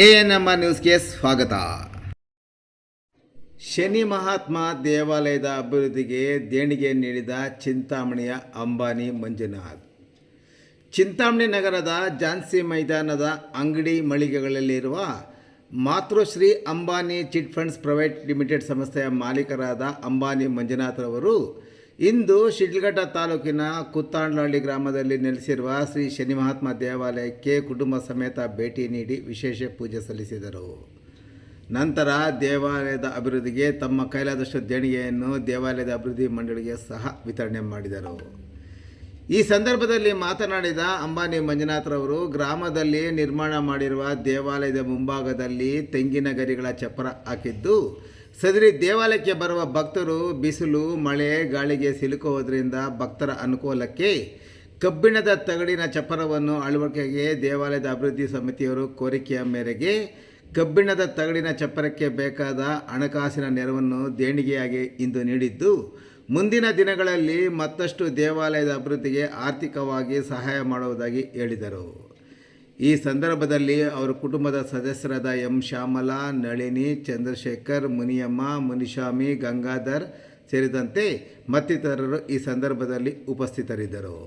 ANM ನ್ಯೂಸ್ಗೆ ಸ್ವಾಗತ. ಶನಿ ಮಹಾತ್ಮ ದೇವಾಲಯದ ಅಭಿವೃದ್ಧಿಗೆ ದೇಣಿಗೆ ನೀಡಿದ ಚಿಂತಾಮಣಿಯ ಅಂಬಾನಿ ಮಂಜುನಾಥ್. ಚಿಂತಾಮಣಿ ನಗರದ ಝಾನ್ಸಿ ಮೈದಾನದ ಅಂಗಡಿ ಮಳಿಗೆಗಳಲ್ಲಿರುವ Matrushree Ambani chit funds private limited ಸಂಸ್ಥೆಯ ಮಾಲೀಕರಾದ ಅಂಬಾನಿ ಮಂಜುನಾಥ್ರವರು ಇಂದು ಶಿಡ್ಲಘಟ್ಟ ತಾಲೂಕಿನ ಕುತ್ತಾಂಡ್ಲಹಳ್ಳಿ ಗ್ರಾಮದಲ್ಲಿ ನೆಲೆಸಿರುವ ಶ್ರೀ ಶನಿ ಮಹಾತ್ಮ ದೇವಾಲಯಕ್ಕೆ ಕುಟುಂಬ ಸಮೇತ ಭೇಟಿ ನೀಡಿ ವಿಶೇಷ ಪೂಜೆ ಸಲ್ಲಿಸಿದರು. ನಂತರ ದೇವಾಲಯದ ಅಭಿವೃದ್ಧಿಗೆ ತಮ್ಮ ಕೈಲಾದಷ್ಟು ದೇಣಿಗೆಯನ್ನು ದೇವಾಲಯದ ಅಭಿವೃದ್ಧಿ ಮಂಡಳಿಗೆ ಸಹ ವಿತರಣೆ ಮಾಡಿದರು. ಈ ಸಂದರ್ಭದಲ್ಲಿ ಮಾತನಾಡಿದ ಅಂಬಾನಿ ಮಂಜುನಾಥ್ರವರು ಗ್ರಾಮದಲ್ಲಿ ನಿರ್ಮಾಣ ಮಾಡಿರುವ ದೇವಾಲಯದ ಮುಂಭಾಗದಲ್ಲಿ ತೆಂಗಿನ ಗರಿಗಳ ಚಪ್ಪರ ಹಾಕಿದ್ದು, ಸದರಿ ದೇವಾಲಯಕ್ಕೆ ಬರುವ ಭಕ್ತರು ಬಿಸಿಲು ಮಳೆ ಗಾಳಿಗೆ ಸಿಲುಕುವುದರಿಂದ ಭಕ್ತರ ಅನುಕೂಲಕ್ಕೆ ಕಬ್ಬಿಣದ ತಗಡಿನ ಚಪ್ಪರವನ್ನು ಅಳವಡಿಕೆಗೆ ದೇವಾಲಯದ ಅಭಿವೃದ್ಧಿ ಸಮಿತಿಯವರು ಕೋರಿಕೆಯ ಮೇರೆಗೆ ಕಬ್ಬಿಣದ ತಗಡಿನ ಚಪ್ಪರಕ್ಕೆ ಬೇಕಾದ ಹಣಕಾಸಿನ ನೆರವನ್ನು ದೇಣಿಗೆಯಾಗಿ ಇಂದು ನೀಡಿದ್ದು, ಮುಂದಿನ ದಿನಗಳಲ್ಲಿ ಮತ್ತಷ್ಟು ದೇವಾಲಯದ ಅಭಿವೃದ್ಧಿಗೆ ಆರ್ಥಿಕವಾಗಿ ಸಹಾಯ ಮಾಡುವುದಾಗಿ ಹೇಳಿದರು. ಈ ಸಂದರ್ಭದಲ್ಲಿ ಅವರ ಕುಟುಂಬದ ಸದಸ್ಯರಾದ ಎಂ ಶ್ಯಾಮಲಾ, ನಳಿನಿ, ಚಂದ್ರಶೇಖರ್, ಮುನಿಯಮ್ಮ, ಮುನಿಸ್ವಾಮಿ, ಗಂಗಾಧರ್ ಸೇರಿದಂತೆ ಮತ್ತಿತರರು ಈ ಸಂದರ್ಭದಲ್ಲಿ ಉಪಸ್ಥಿತರಿದ್ದರು.